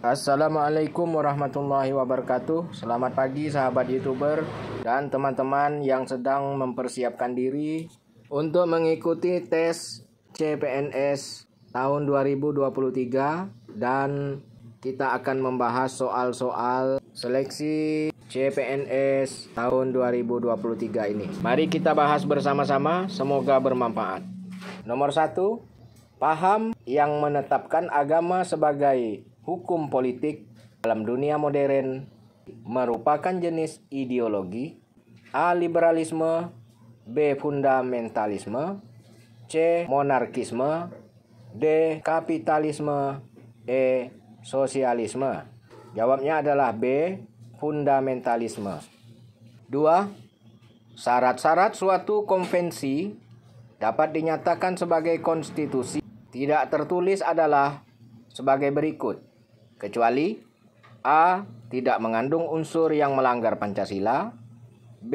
Assalamualaikum warahmatullahi wabarakatuh. Selamat pagi sahabat YouTuber dan teman-teman yang sedang mempersiapkan diri untuk mengikuti tes CPNS tahun 2023, dan kita akan membahas soal-soal seleksi CPNS tahun 2023 ini. Mari kita bahas bersama-sama, semoga bermanfaat. Nomor 1, paham yang menetapkan agama sebagai hukum politik dalam dunia modern merupakan jenis ideologi: A. Liberalisme, B. Fundamentalisme, C. Monarkisme, D. Kapitalisme, E. Sosialisme. Jawabnya adalah B. Fundamentalisme. 2. Syarat-syarat suatu konvensi dapat dinyatakan sebagai konstitusi tidak tertulis adalah sebagai berikut, kecuali A. tidak mengandung unsur yang melanggar Pancasila, B.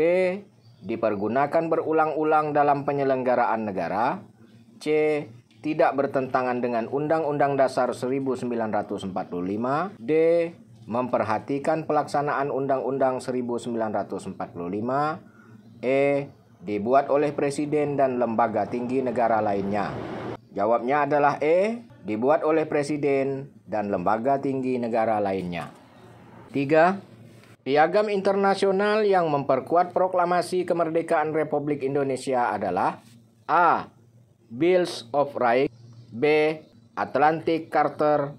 dipergunakan berulang-ulang dalam penyelenggaraan negara, C. tidak bertentangan dengan Undang-Undang Dasar 1945, D. memperhatikan pelaksanaan Undang-Undang 1945, E. dibuat oleh Presiden dan lembaga tinggi negara lainnya. Jawabnya adalah E. dibuat oleh Presiden dan lembaga tinggi negara lainnya. 3. Piagam internasional yang memperkuat proklamasi kemerdekaan Republik Indonesia adalah A. Bills of Rights, B. Atlantic Charter,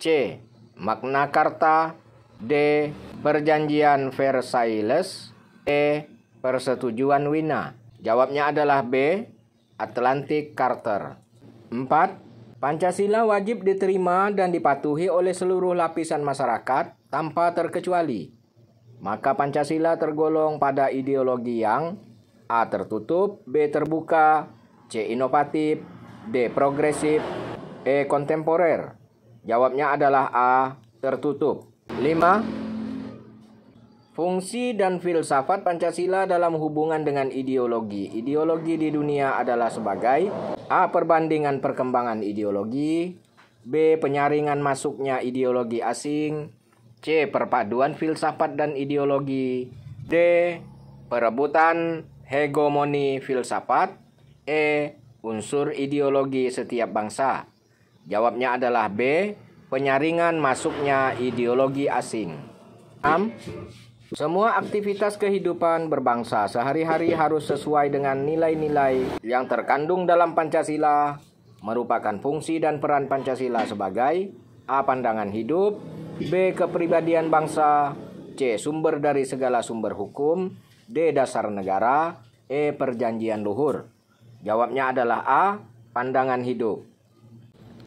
C. Magna Carta, D. Perjanjian Versailles, E. Persetujuan Wina. Jawabnya adalah B. Atlantic Charter. 4. Pancasila wajib diterima dan dipatuhi oleh seluruh lapisan masyarakat tanpa terkecuali. Maka Pancasila tergolong pada ideologi yang A. tertutup, B. terbuka, C. inovatif, D. progresif, E. kontemporer. Jawabnya adalah A. tertutup. 5. Fungsi dan filsafat Pancasila dalam hubungan dengan ideologi. Ideologi di dunia adalah sebagai A. perbandingan perkembangan ideologi, B. penyaringan masuknya ideologi asing, C. perpaduan filsafat dan ideologi, D. perebutan hegemoni filsafat, E. unsur ideologi setiap bangsa. Jawabnya adalah B. penyaringan masuknya ideologi asing. 6. Semua aktivitas kehidupan berbangsa sehari-hari harus sesuai dengan nilai-nilai yang terkandung dalam Pancasila, merupakan fungsi dan peran Pancasila sebagai A. pandangan hidup, B. kepribadian bangsa, C. sumber dari segala sumber hukum, D. dasar negara, E. perjanjian luhur. Jawabnya adalah A. pandangan hidup.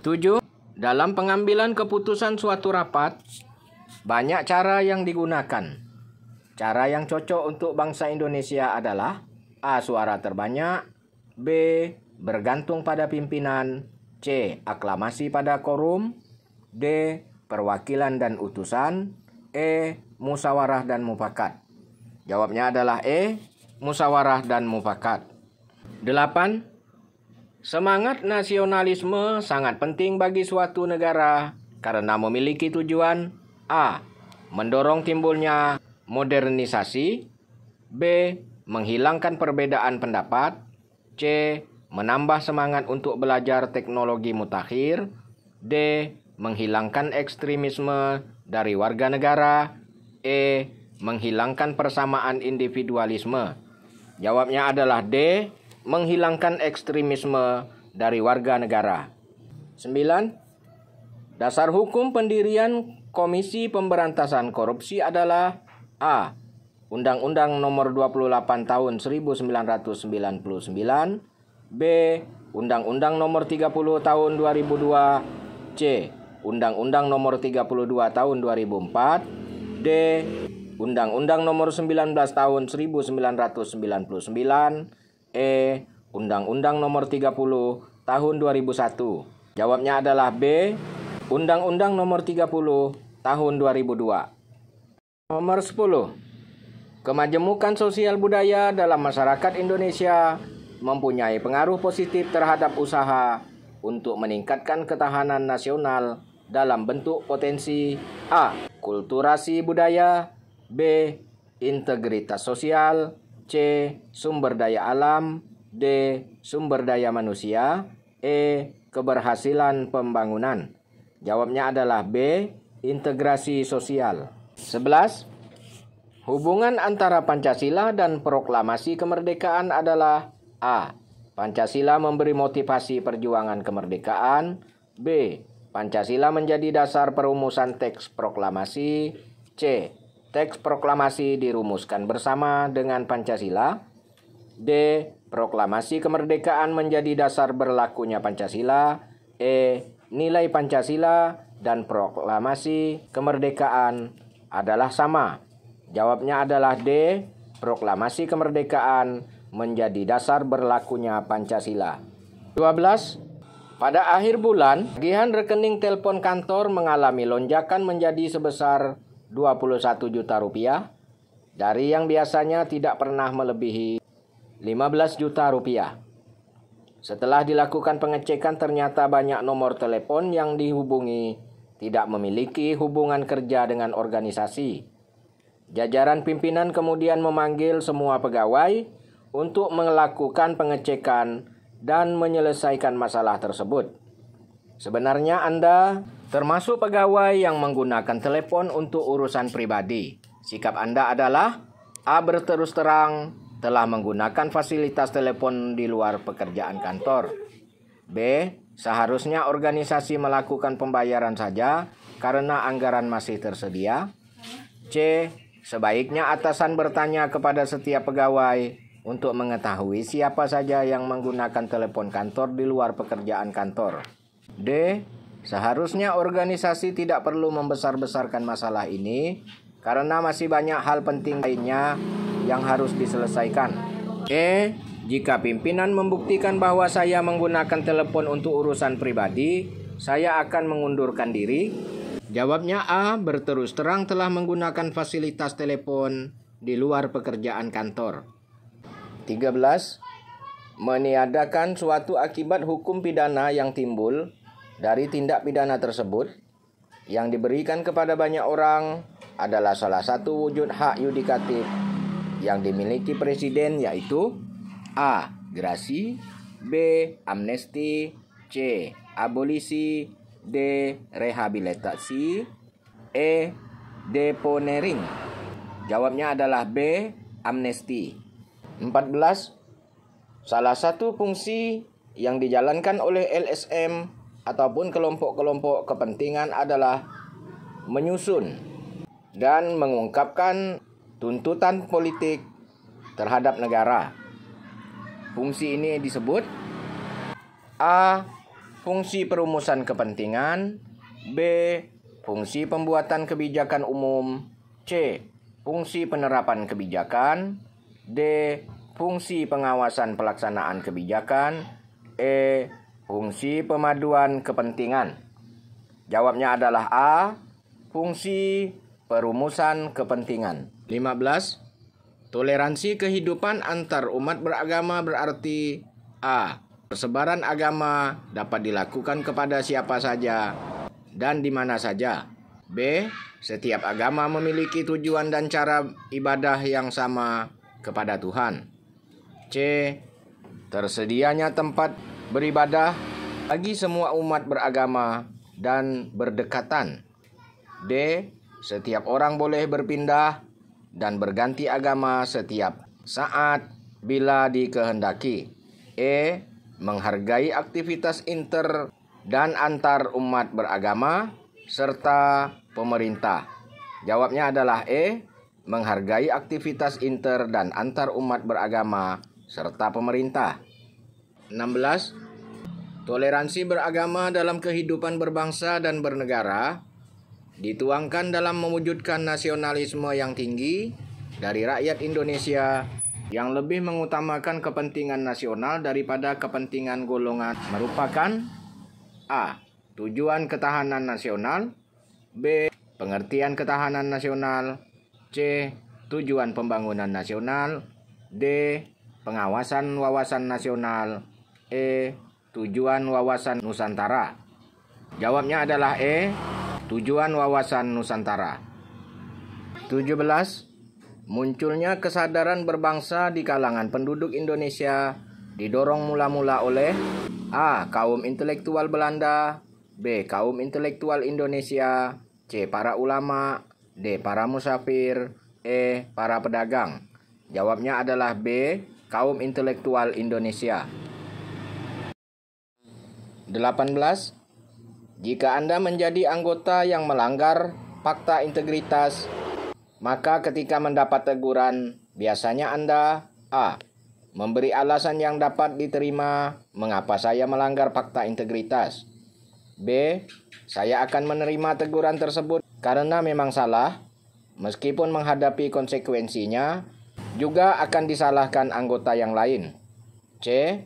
7. Dalam pengambilan keputusan suatu rapat, banyak cara yang digunakan. Cara yang cocok untuk bangsa Indonesia adalah A. suara terbanyak, B. bergantung pada pimpinan, C. aklamasi pada quorum, D. perwakilan dan utusan, E. musyawarah dan mufakat. Jawabnya adalah E. musyawarah dan mufakat. 8. Semangat nasionalisme sangat penting bagi suatu negara karena memiliki tujuan A. mendorong timbulnya modernisasi, B. menghilangkan perbedaan pendapat, C. menambah semangat untuk belajar teknologi mutakhir, D. menghilangkan ekstremisme dari warga negara, E. menghilangkan persamaan individualisme. Jawabnya adalah D. menghilangkan ekstremisme dari warga negara. 9. Dasar hukum pendirian Komisi Pemberantasan Korupsi adalah A. Undang-Undang Nomor 28 Tahun 1999, B. Undang-Undang Nomor 30 Tahun 2002, C. Undang-Undang Nomor 32 Tahun 2004, D. Undang-Undang Nomor 19 Tahun 1999, E. Undang-Undang Nomor 30 Tahun 2001. Jawabnya adalah B. Undang-Undang Nomor 30 Tahun 2002. Nomor 10. Kemajemukan sosial budaya dalam masyarakat Indonesia mempunyai pengaruh positif terhadap usaha untuk meningkatkan ketahanan nasional dalam bentuk potensi A. Kulturasi budaya, B. Integritas sosial, C. Sumber daya alam, D. Sumber daya manusia, E. Keberhasilan pembangunan. Jawabnya adalah B. Integrasi sosial. 11. Hubungan antara Pancasila dan proklamasi kemerdekaan adalah A. Pancasila memberi motivasi perjuangan kemerdekaan, B. Pancasila menjadi dasar perumusan teks proklamasi, C. Teks proklamasi dirumuskan bersama dengan Pancasila, D. Proklamasi kemerdekaan menjadi dasar berlakunya Pancasila, E. Nilai Pancasila dan proklamasi kemerdekaan adalah sama. Jawabnya adalah D. Proklamasi kemerdekaan menjadi dasar berlakunya Pancasila. 12. Pada akhir bulan, tagihan rekening telepon kantor mengalami lonjakan menjadi sebesar 21 juta rupiah dari yang biasanya tidak pernah melebihi 15 juta rupiah. Setelah dilakukan pengecekan, ternyata banyak nomor telepon yang dihubungi tidak memiliki hubungan kerja dengan organisasi. Jajaran pimpinan kemudian memanggil semua pegawai untuk melakukan pengecekan dan menyelesaikan masalah tersebut. Sebenarnya Anda termasuk pegawai yang menggunakan telepon untuk urusan pribadi. Sikap Anda adalah A. Berterus terang telah menggunakan fasilitas telepon di luar pekerjaan kantor. B. Seharusnya organisasi melakukan pembayaran saja karena anggaran masih tersedia. C. Sebaiknya atasan bertanya kepada setiap pegawai untuk mengetahui siapa saja yang menggunakan telepon kantor di luar pekerjaan kantor. D. Seharusnya organisasi tidak perlu membesar-besarkan masalah ini karena masih banyak hal penting lainnya yang harus diselesaikan. E. Jika pimpinan membuktikan bahwa saya menggunakan telepon untuk urusan pribadi, saya akan mengundurkan diri. Jawabnya A. Berterus terang telah menggunakan fasilitas telepon di luar pekerjaan kantor. 13. Meniadakan suatu akibat hukum pidana yang timbul dari tindak pidana tersebut yang diberikan kepada banyak orang adalah salah satu wujud hak yudikatif yang dimiliki presiden, yaitu A. Gerasi, B. Amnesti, C. Abolisi, D. Rehabilitasi, E. Deponering. Jawabnya adalah B. Amnesti. 14. Salah satu fungsi yang dijalankan oleh LSM ataupun kelompok-kelompok kepentingan adalah menyusun dan mengungkapkan tuntutan politik terhadap negara. Fungsi ini disebut A. Fungsi perumusan kepentingan, B. Fungsi pembuatan kebijakan umum, C. Fungsi penerapan kebijakan, D. Fungsi pengawasan pelaksanaan kebijakan, E. Fungsi pemaduan kepentingan. Jawabnya adalah A. Fungsi perumusan kepentingan. 15. Toleransi kehidupan antar umat beragama berarti A. Persebaran agama dapat dilakukan kepada siapa saja dan di mana saja. B. Setiap agama memiliki tujuan dan cara ibadah yang sama kepada Tuhan. C. Tersedianya tempat beribadah bagi semua umat beragama dan berdekatan. D. Setiap orang boleh berpindah dan berganti agama setiap saat bila dikehendaki. E. Menghargai aktivitas inter dan antar umat beragama serta pemerintah. Jawabnya adalah E. Menghargai aktivitas inter dan antar umat beragama serta pemerintah. 16. Toleransi beragama dalam kehidupan berbangsa dan bernegara dituangkan dalam mewujudkan nasionalisme yang tinggi dari rakyat Indonesia yang lebih mengutamakan kepentingan nasional daripada kepentingan golongan, merupakan A. Tujuan ketahanan nasional, B. Pengertian ketahanan nasional, C. Tujuan pembangunan nasional, D. Pengawasan wawasan nasional, E. Tujuan wawasan Nusantara. Jawabnya adalah E. Tujuan wawasan Nusantara. 17. Munculnya kesadaran berbangsa di kalangan penduduk Indonesia didorong mula-mula oleh A. Kaum intelektual Belanda, B. Kaum intelektual Indonesia, C. Para ulama, D. Para musafir, E. Para pedagang. Jawabnya adalah B. Kaum intelektual Indonesia. 18. Jika Anda menjadi anggota yang melanggar fakta integritas, maka ketika mendapat teguran, biasanya Anda A. Memberi alasan yang dapat diterima mengapa saya melanggar fakta integritas. B. Saya akan menerima teguran tersebut karena memang salah, meskipun menghadapi konsekuensinya, juga akan disalahkan anggota yang lain. C.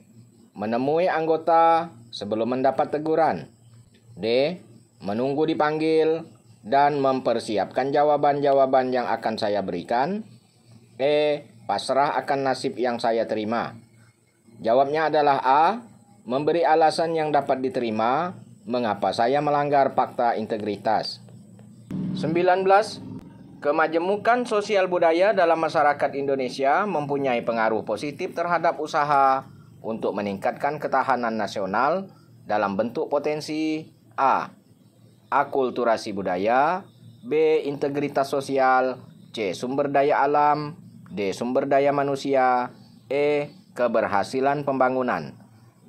Menemui anggota sebelum mendapat teguran. D. Menunggu dipanggil dan mempersiapkan jawaban-jawaban yang akan saya berikan. E. Pasrah akan nasib yang saya terima. Jawabnya adalah A. Memberi alasan yang dapat diterima mengapa saya melanggar fakta integritas. 19. Kemajemukan sosial budaya dalam masyarakat Indonesia mempunyai pengaruh positif terhadap usaha untuk meningkatkan ketahanan nasional dalam bentuk potensi A. Akulturasi budaya, B. Integritas sosial, C. Sumber daya alam, D. Sumber daya manusia, E. Keberhasilan pembangunan.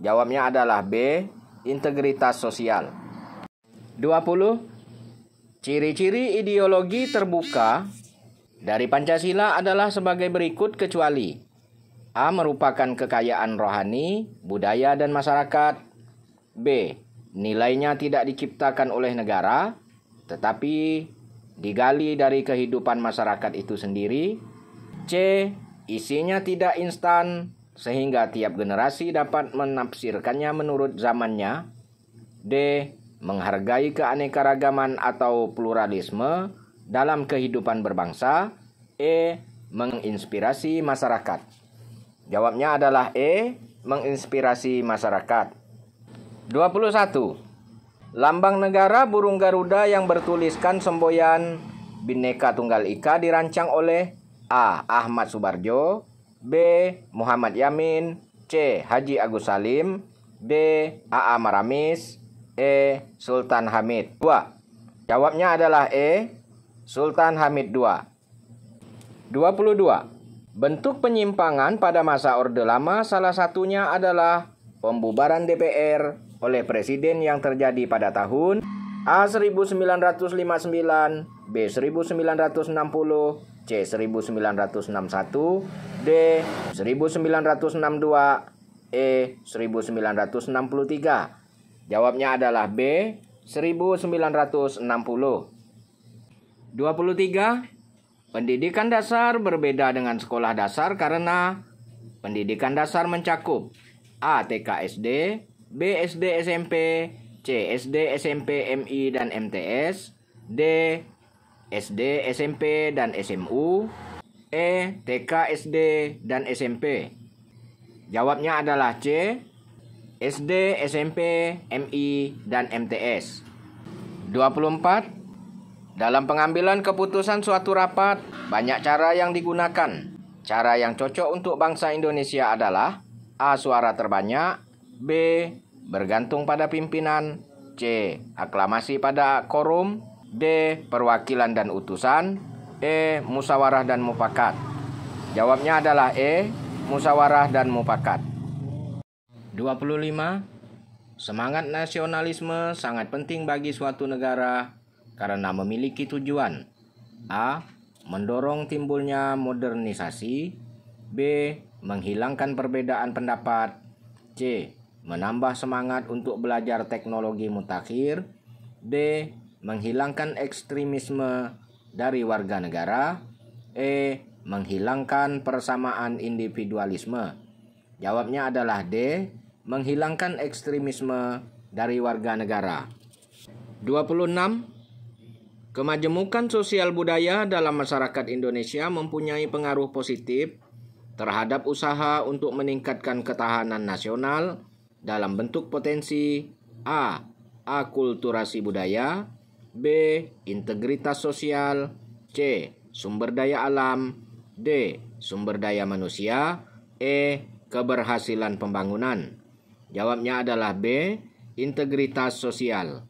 Jawabnya adalah B. Integritas sosial. 20. Ciri-ciri ideologi terbuka dari Pancasila adalah sebagai berikut kecuali A. Merupakan kekayaan rohani, budaya, dan masyarakat. B. Nilainya tidak diciptakan oleh negara, tetapi digali dari kehidupan masyarakat itu sendiri. C. Isinya tidak instan, sehingga tiap generasi dapat menafsirkannya menurut zamannya. D. Menghargai keanekaragaman atau pluralisme dalam kehidupan berbangsa. E. Menginspirasi masyarakat. Jawabnya adalah E. Menginspirasi masyarakat. 21. Lambang negara burung Garuda yang bertuliskan semboyan Bhinneka Tunggal Ika dirancang oleh A. Ahmad Subarjo, B. Muhammad Yamin, C. Haji Agus Salim, D. A.A. Maramis, E. Sultan Hamid II. Jawabnya adalah E. Sultan Hamid II. 22. Bentuk penyimpangan pada masa Orde Lama salah satunya adalah pembubaran DPR oleh Presiden yang terjadi pada tahun A. 1959, B. 1960, C. 1961, D. 1962, E. 1963. Jawabnya adalah B. 1960. 23. Pendidikan dasar berbeda dengan sekolah dasar karena pendidikan dasar mencakup A. TK SD, B. SD SMP, C. SD SMP MI dan MTS, D. SD SMP dan SMU, E. TK SD dan SMP. Jawabnya adalah C. SD SMP MI dan MTS. 24. Dalam pengambilan keputusan suatu rapat, banyak cara yang digunakan. Cara yang cocok untuk bangsa Indonesia adalah A. Suara terbanyak, B. Bergantung pada pimpinan, C. Aklamasi pada quorum, D. Perwakilan dan utusan, E. Musyawarah dan mufakat. Jawabnya adalah E. Musyawarah dan mufakat. 25. Semangat nasionalisme sangat penting bagi suatu negara karena memiliki tujuan A. Mendorong timbulnya modernisasi, B. Menghilangkan perbedaan pendapat, C. Menambah semangat untuk belajar teknologi mutakhir, D. Menghilangkan ekstremisme dari warga negara, E. Menghilangkan persamaan individualisme. Jawabnya adalah D. Menghilangkan ekstremisme dari warga negara. 26. Kemajemukan sosial budaya dalam masyarakat Indonesia mempunyai pengaruh positif terhadap usaha untuk meningkatkan ketahanan nasional dalam bentuk potensi A. akulturasi budaya, B. integritas sosial, C. sumber daya alam, D. sumber daya manusia, E. keberhasilan pembangunan. Jawabnya adalah B. integritas sosial.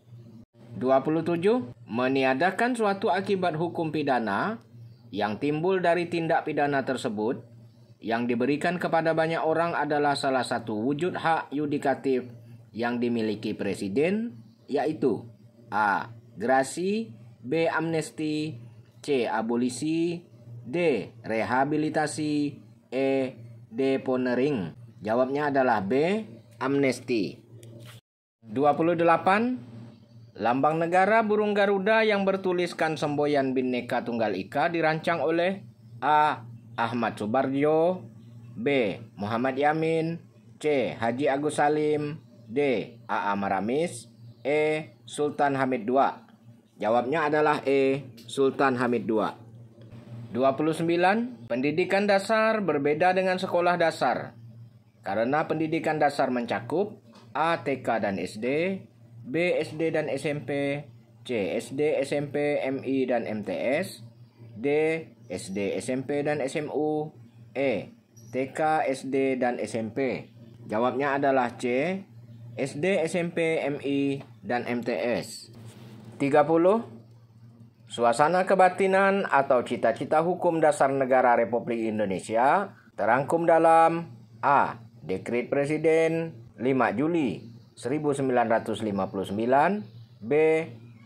27. Meniadakan suatu akibat hukum pidana yang timbul dari tindak pidana tersebut yang diberikan kepada banyak orang adalah salah satu wujud hak yudikatif yang dimiliki presiden, yaitu A. gerasi, B. amnesti, C. abolisi, D. rehabilitasi, E. deponering. Jawabnya adalah B. amnesti. 28. Lambang negara burung Garuda yang bertuliskan semboyan Bhinneka Tunggal Ika dirancang oleh A. Ahmad Subarjo, B. Muhammad Yamin, C. Haji Agus Salim, D. A.A. Maramis, E. Sultan Hamid II. Jawabnya adalah E. Sultan Hamid II. 29. Pendidikan dasar berbeda dengan sekolah dasar karena pendidikan dasar mencakup A. TK dan SD, B. SD dan SMP, C. SD, SMP, MI dan MTS, D. SD, SMP dan SMU, E. TK, SD dan SMP. Jawabnya adalah C. SD, SMP, MI dan MTS. 30. Suasana kebatinan atau cita-cita hukum dasar negara Republik Indonesia terangkum dalam A. Dekret Presiden 5 Juli 1959, B.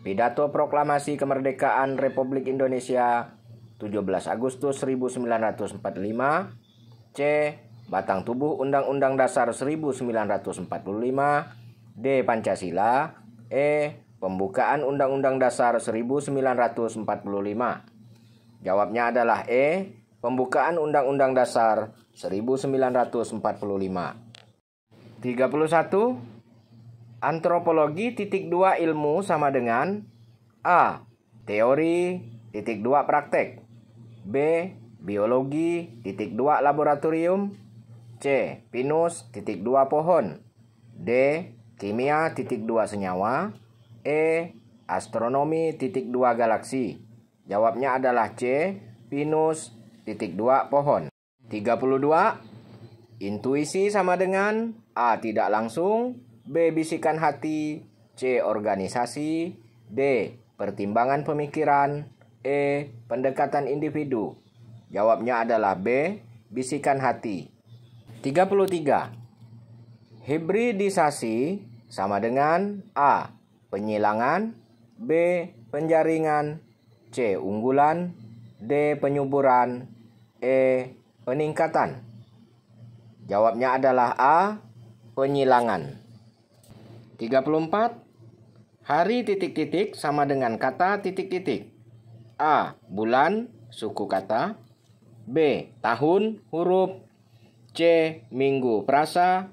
Pidato Proklamasi Kemerdekaan Republik Indonesia 17 Agustus 1945, C. Batang Tubuh Undang-Undang Dasar 1945, D. Pancasila, E. Pembukaan Undang-Undang Dasar 1945. Jawabnya adalah E. Pembukaan Undang-Undang Dasar 1945. 31. Antropologi (2) ilmu sama dengan A. teori (2) praktek, B. biologi (2) laboratorium, C. pinus (2) pohon, D. kimia (2) senyawa, E. astronomi (2) galaksi. Jawabnya adalah C. pinus (2) pohon. 32. Intuisi sama dengan A. tidak langsung, B. bisikan hati, C. organisasi, D. pertimbangan pemikiran, E. pendekatan individu. Jawabnya adalah B. bisikan hati. 33. Hibridisasi sama dengan A. penyilangan, B. penjaringan, C. unggulan, D. penyuburan, E. peningkatan. Jawabnya adalah A. penyilangan. 34. Hari titik-titik sama dengan kata titik-titik. A. bulan suku kata, B. tahun huruf, C. minggu frasa,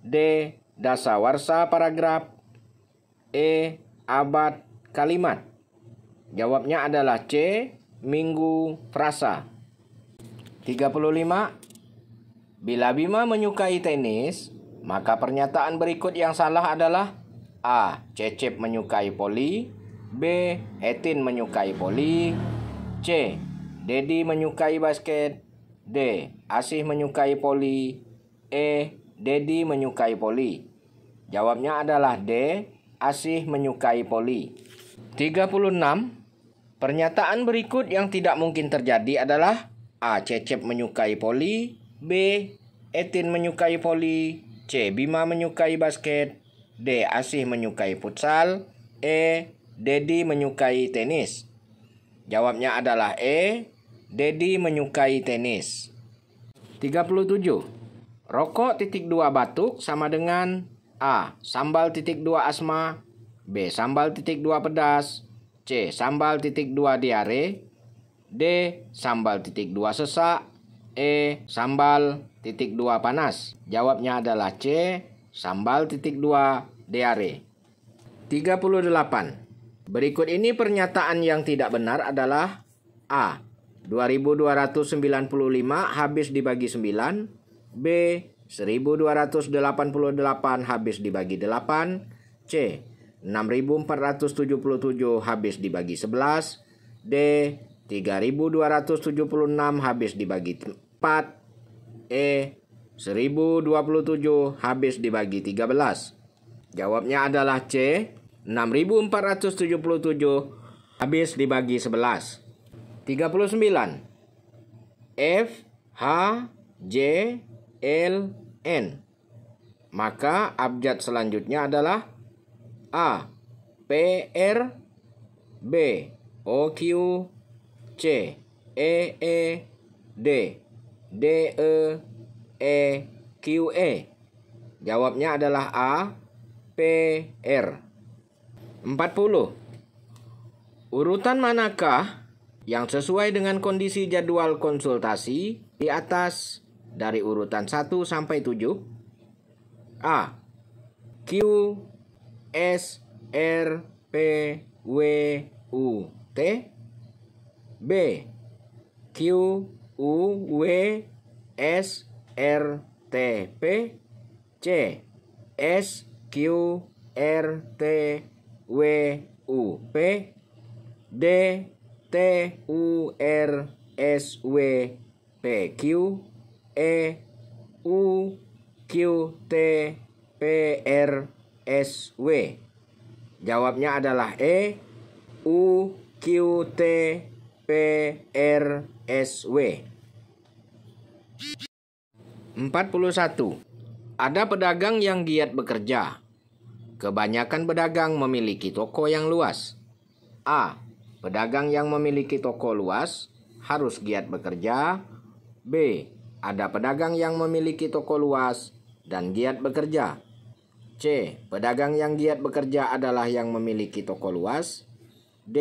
D. dasawarsa paragraf, E. abad kalimat. Jawabnya adalah C. minggu frasa. 35. Bila Bima menyukai tenis, maka pernyataan berikut yang salah adalah A. Cecep menyukai voli, B. Etin menyukai voli, C. Dedi menyukai basket, D. Asih menyukai voli, E. Dedi menyukai voli. Jawabnya adalah D. Asih menyukai voli. 36. Pernyataan berikut yang tidak mungkin terjadi adalah A. Cecep menyukai voli, B. Etin menyukai voli, C. Bima menyukai basket, D. Asih menyukai futsal, E. Dedi menyukai tenis. Jawabnya adalah E. Dedi menyukai tenis. 37. Rokok (2) batuk sama dengan A. sambal (2) asma, B. sambal (2) pedas, C. sambal (2) diare, D. sambal (2) sesak, E. sambal (2) panas. Jawabnya adalah C. Sambal (2) diare. 38. Berikut ini pernyataan yang tidak benar adalah A. 2295 habis dibagi 9, B. 1288 habis dibagi 8, C. 6.477 habis dibagi 11. D. 3.276 habis dibagi 4. E. 1.027 habis dibagi 13. Jawabnya adalah C. 6.477 habis dibagi 11. 39. F, H, J, L, N. Maka abjad selanjutnya adalah A, P, R, B, O, Q, C, E, D, D, E, Q, E. Jawabnya adalah A, P, R. 40. Urutan manakah yang sesuai dengan kondisi jadwal konsultasi di atas dari urutan 1 sampai 7? A. Q, S, R, P, W, U, T. B. Q, U, W, S, R, T, P. C. S, Q, R, T, W, U, P. D. T, U, R, S, W, P, Q. E, U, Q, T, P, R, S, W. Jawabnya adalah E, U, Q, T, P, R, S, W. 41. Ada pedagang yang giat bekerja. Kebanyakan pedagang memiliki toko yang luas. A. Pedagang yang memiliki toko luas harus giat bekerja. B. Ada pedagang yang memiliki toko luas dan giat bekerja. C. Pedagang yang giat bekerja adalah yang memiliki toko luas. D.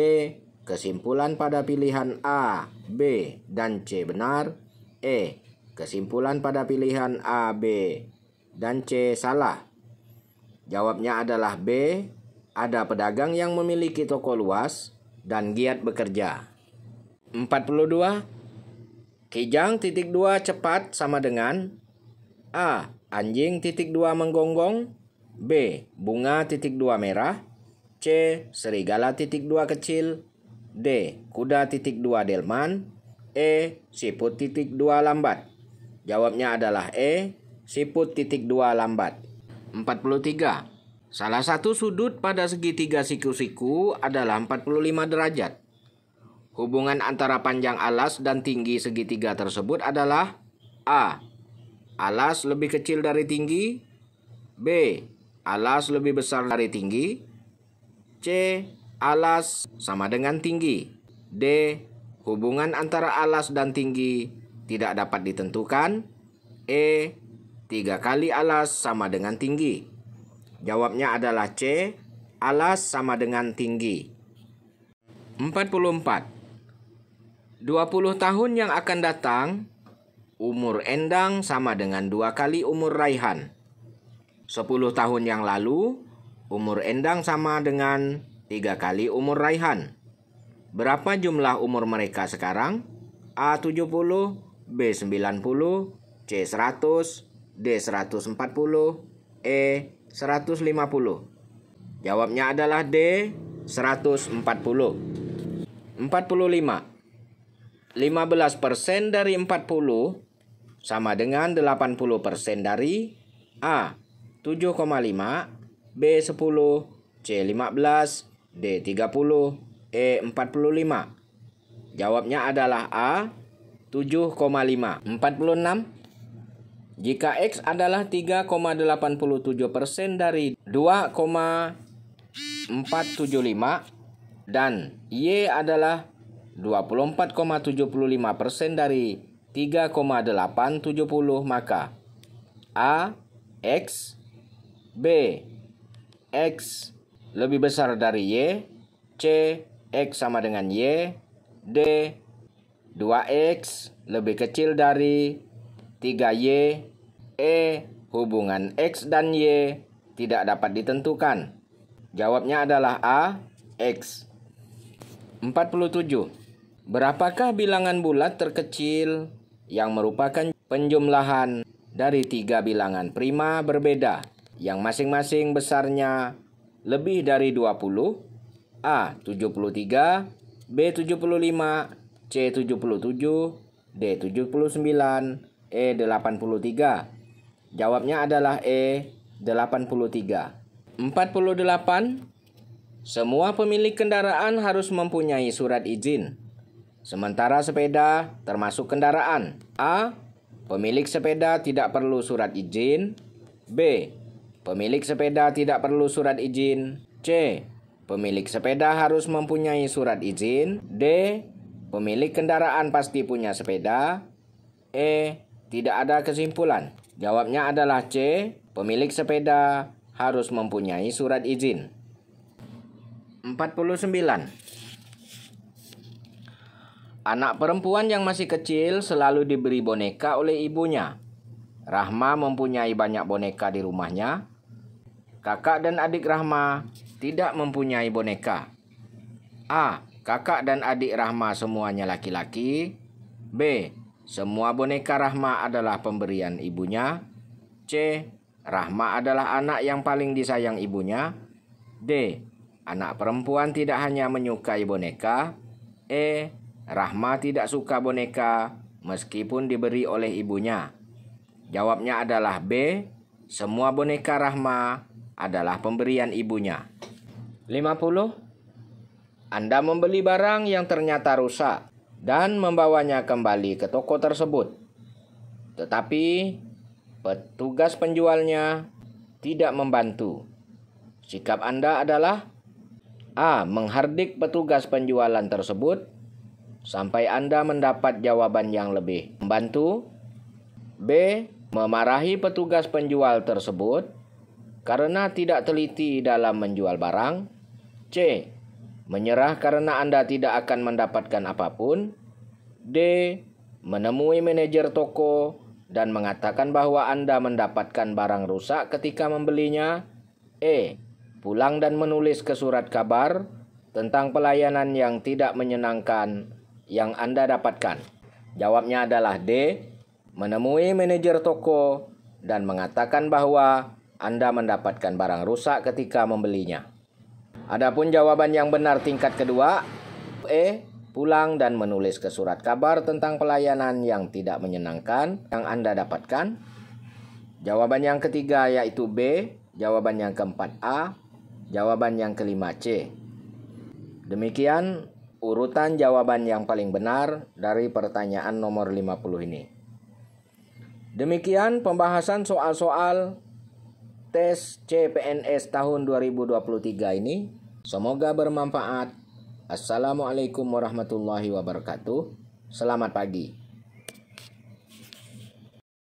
Kesimpulan pada pilihan A, B, dan C benar. E. Kesimpulan pada pilihan A, B, dan C salah. Jawabnya adalah B. Ada pedagang yang memiliki toko luas dan giat bekerja. 42. Kijang titik 2 cepat sama dengan A. Anjing titik 2 menggonggong. B. Bunga titik 2 merah. C. Serigala titik 2 kecil. D. Kuda titik 2 delman. E. Siput titik 2 lambat. Jawabnya adalah E. Siput titik 2 lambat. 43. Salah satu sudut pada segitiga siku-siku adalah 45 derajat. Hubungan antara panjang alas dan tinggi segitiga tersebut adalah A. Alas lebih kecil dari tinggi. B. Alas lebih besar dari tinggi. C. Alas sama dengan tinggi. D. Hubungan antara alas dan tinggi tidak dapat ditentukan. E. 3 kali alas sama dengan tinggi. Jawabnya adalah C. Alas sama dengan tinggi. 44. 20 tahun yang akan datang, umur Endang sama dengan 2 kali umur Raihan. 10 tahun yang lalu, umur Endang sama dengan 3 kali umur Raihan. Berapa jumlah umur mereka sekarang? A. 70, B. 90, C. 100, D. 140, E. 150. Jawabnya adalah D. 140. 45. 15% dari 40 sama dengan 80% dari A. 7,5, B. 10, C. 15, D. 30, E. 45. Jawabnya adalah A. 7,5. 46. Jika X adalah 3,87% dari 2,475 dan Y adalah 24,75% dari 3,870, maka A. X, B. X lebih besar dari Y. C. X sama dengan Y. D. 2X lebih kecil dari 3Y. E. Hubungan X dan Y tidak dapat ditentukan. Jawabnya adalah A. X. 47. Berapakah bilangan bulat terkecil yang merupakan penjumlahan dari 3 bilangan prima berbeda yang masing-masing besarnya lebih dari 20? A. 73, B. 75, C. 77, D. 79, E. 83. Jawabnya adalah E. 83. 48. Semua pemilik kendaraan harus mempunyai surat izin. Sementara sepeda termasuk kendaraan. A. Pemilik sepeda tidak perlu surat izin. B. Pemilik sepeda tidak perlu surat izin. C. Pemilik sepeda harus mempunyai surat izin. D. Pemilik kendaraan pasti punya sepeda. E. Tidak ada kesimpulan. Jawabnya adalah C. Pemilik sepeda harus mempunyai surat izin. 49. Anak perempuan yang masih kecil selalu diberi boneka oleh ibunya. Rahma mempunyai banyak boneka di rumahnya. Kakak dan adik Rahma tidak mempunyai boneka. A. Kakak dan adik Rahma semuanya laki-laki. B. Semua boneka Rahma adalah pemberian ibunya. C. Rahma adalah anak yang paling disayang ibunya. D. Anak perempuan tidak hanya menyukai boneka. E. Rahma tidak suka boneka meskipun diberi oleh ibunya. Jawabnya adalah B. Semua boneka Rahma adalah pemberian ibunya. 50. Anda membeli barang yang ternyata rusak dan membawanya kembali ke toko tersebut. Tetapi petugas penjualnya tidak membantu. Sikap Anda adalah A. Menghardik petugas penjualan tersebut sampai Anda mendapat jawaban yang lebih membantu. B. Memarahi petugas penjual tersebut karena tidak teliti dalam menjual barang. C. Menyerah karena Anda tidak akan mendapatkan apapun. D. Menemui manajer toko dan mengatakan bahwa Anda mendapatkan barang rusak ketika membelinya. E. Pulang dan menulis ke surat kabar tentang pelayanan yang tidak menyenangkan yang Anda dapatkan. Jawabnya adalah D. Menemui manajer toko dan mengatakan bahwa Anda mendapatkan barang rusak ketika membelinya. Adapun jawaban yang benar tingkat kedua, E. Pulang dan menulis ke surat kabar tentang pelayanan yang tidak menyenangkan yang Anda dapatkan. Jawaban yang ketiga yaitu B. Jawaban yang keempat A. Jawaban yang kelima C. Demikian urutan jawaban yang paling benar dari pertanyaan nomor 50 ini. Demikian pembahasan soal-soal tes CPNS tahun 2023 ini. Semoga bermanfaat. Assalamualaikum warahmatullahi wabarakatuh. Selamat pagi.